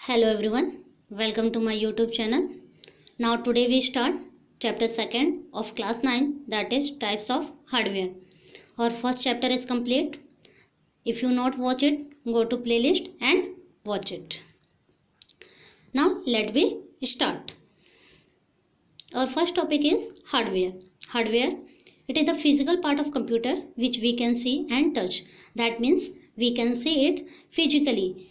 Hello everyone, welcome to my YouTube channel. Now today we start chapter 2nd of class 9, that is types of hardware. Our first chapter is complete. If you not watch it, go to playlist and watch it. Now let me start. Our first topic is hardware. Hardware, it is the physical part of computer which we can see and touch. That means we can see it physically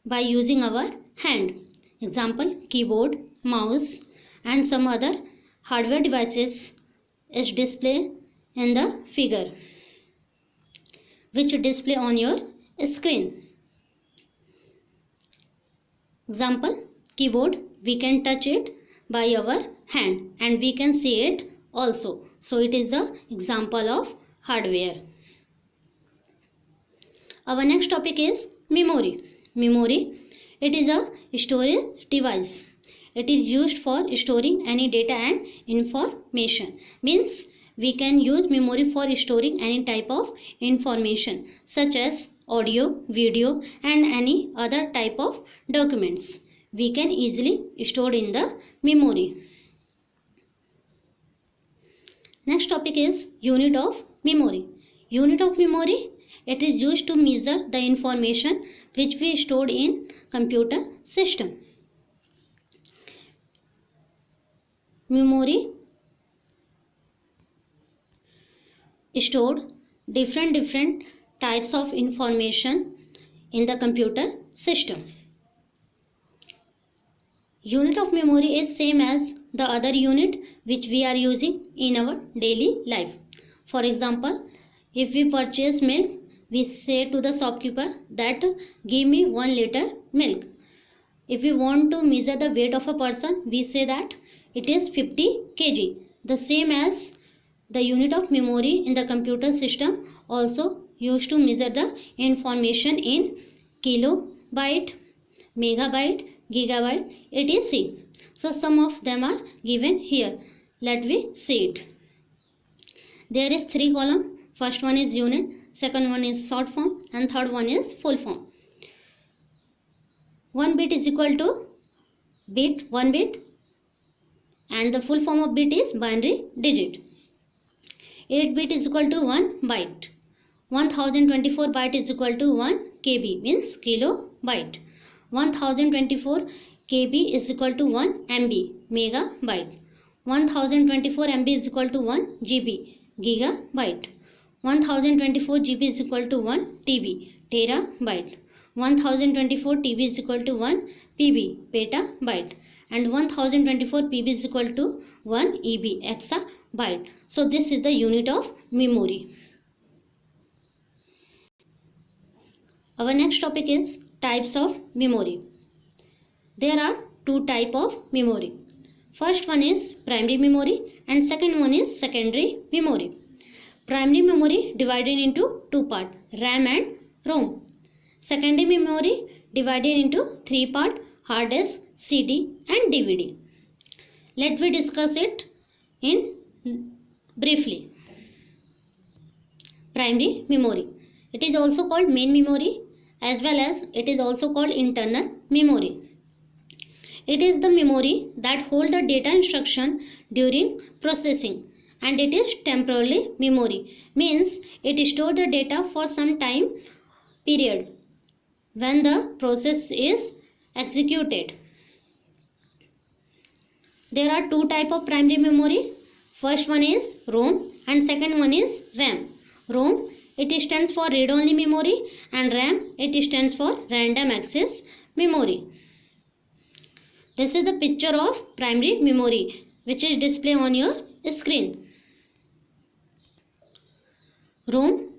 by using our hand. Example, keyboard, mouse and some other hardware devices is displayed in the figure which display on your screen. Example, keyboard, we can touch it by our hand and we can see it also. So it is an example of hardware. Our next topic is memory. Memory, it is a storage device. It is used for storing any data and information. Means we can use memory for storing any type of information such as audio, video and any other type of documents. We can easily store in the memory. Next topic is unit of memory. Unit of memory, it is used to measure the information which we stored in computer system. Memory stored different types of information in the computer system. Unit of memory is same as the other unit which we are using in our daily life. For example, if we purchase milk, we say to the shopkeeper that give me 1 liter milk. If we want to measure the weight of a person, we say that it is 50 kg. The same as the unit of memory in the computer system also used to measure the information in kilobyte, megabyte, gigabyte, etc. So some of them are given here. Let me see it. There is 3 columns. First one is unit, second one is short form and third one is full form. 1 bit is equal to bit, 1 bit, and the full form of bit is binary digit. 8 bit is equal to 1 byte. 1024 byte is equal to 1 KB, means kilobyte. 1024 KB is equal to 1 MB, megabyte. 1024 MB is equal to 1 GB, gigabyte. 1024 GB is equal to 1 TB, terabyte. 1024 TB is equal to 1 PB, petabyte. And 1024 PB is equal to 1 EB, exabyte. So this is the unit of memory. Our next topic is types of memory. There are 2 types of memory. First one is primary memory and second one is secondary memory. Primary memory divided into 2 parts, RAM and ROM. Secondary memory divided into 3 parts, hard disk, CD and DVD. Let me discuss it in briefly. Primary memory. It is also called main memory as well as it is also called internal memory. It is the memory that holds the data instruction during processing. And it is temporary memory, means it stores the data for some time period when the process is executed. There are 2 types of primary memory. First one is ROM and second one is RAM. ROM, it stands for read only memory and RAM, it stands for random access memory. This is the picture of primary memory which is displayed on your screen. ROM,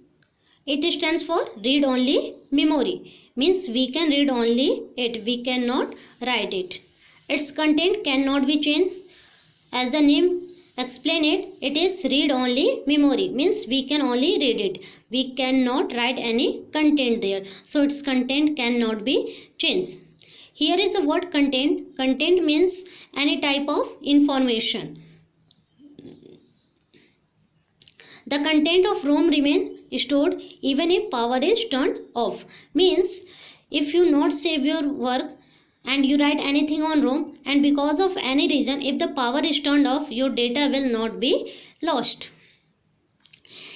it stands for read only memory, means we can read only it, we cannot write it. Its content cannot be changed. As the name explain it, it is read only memory, means we can only read it, we cannot write any content there, so its content cannot be changed. Here is the word content. Content means any type of information. The content of ROM remain stored even if power is turned off. Means if you not save your work and you write anything on ROM, and because of any reason if the power is turned off, your data will not be lost.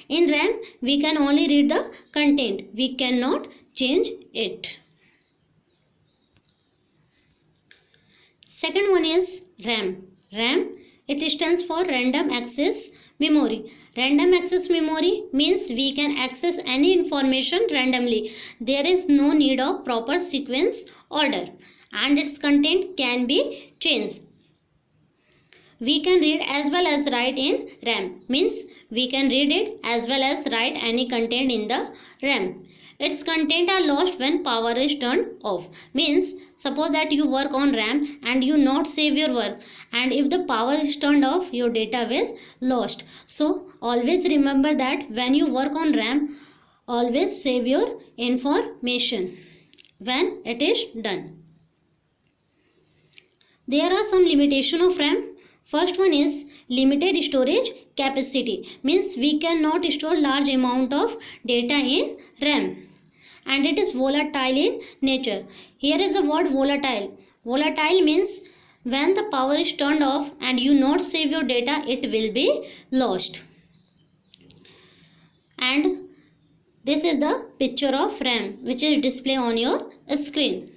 In RAM, we can only read the content. We cannot change it. Second one is RAM. RAM, it stands for Random Access Memory. Random access memory means we can access any information randomly. There is no need of proper sequence order, and its content can be changed. We can read as well as write in RAM, means we can read it as well as write any content in the RAM. Its content are lost when power is turned off, means suppose that you work on RAM and you not save your work, and if the power is turned off, your data will lost. So always remember that when you work on RAM, always save your information when it is done. There are some limitation of RAM. First one is limited storage capacity, means we cannot store large amount of data in RAM, and it is volatile in nature. Here is the word volatile. Volatile means when the power is turned off and you not save your data, it will be lost. And this is the picture of RAM which is displayed on your screen.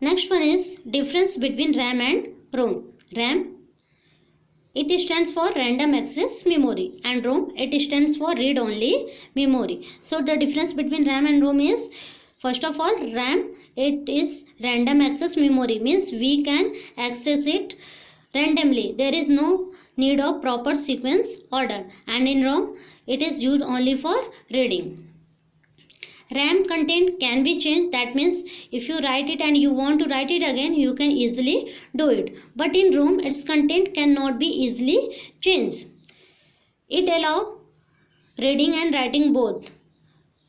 Next one is difference between RAM and ROM. RAM, it stands for Random Access Memory, and ROM, it stands for Read Only Memory. So the difference between RAM and ROM is, first of all, RAM, it is Random Access Memory, means we can access it randomly. There is no need of proper sequence order, and in ROM, it is used only for reading. RAM content can be changed, that means if you write it and you want to write it again, you can easily do it. But in ROM, its content cannot be easily changed. It allows reading and writing both.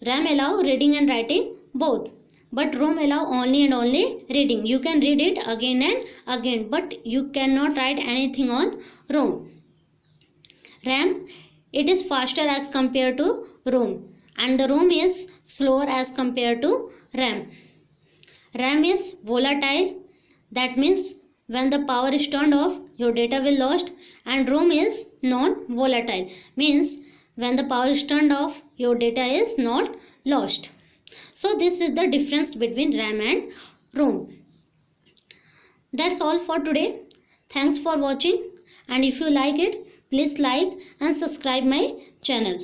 RAM allows reading and writing both, but ROM allows only and only reading. You can read it again and again, but you cannot write anything on ROM. RAM, it is faster as compared to ROM, and the ROM is slower as compared to RAM. RAM is volatile, that means when the power is turned off, your data will lost, and ROM is non-volatile, means when the power is turned off, your data is not lost. So this is the difference between RAM and ROM. That's all for today. Thanks for watching, and if you like it, please like and subscribe my channel.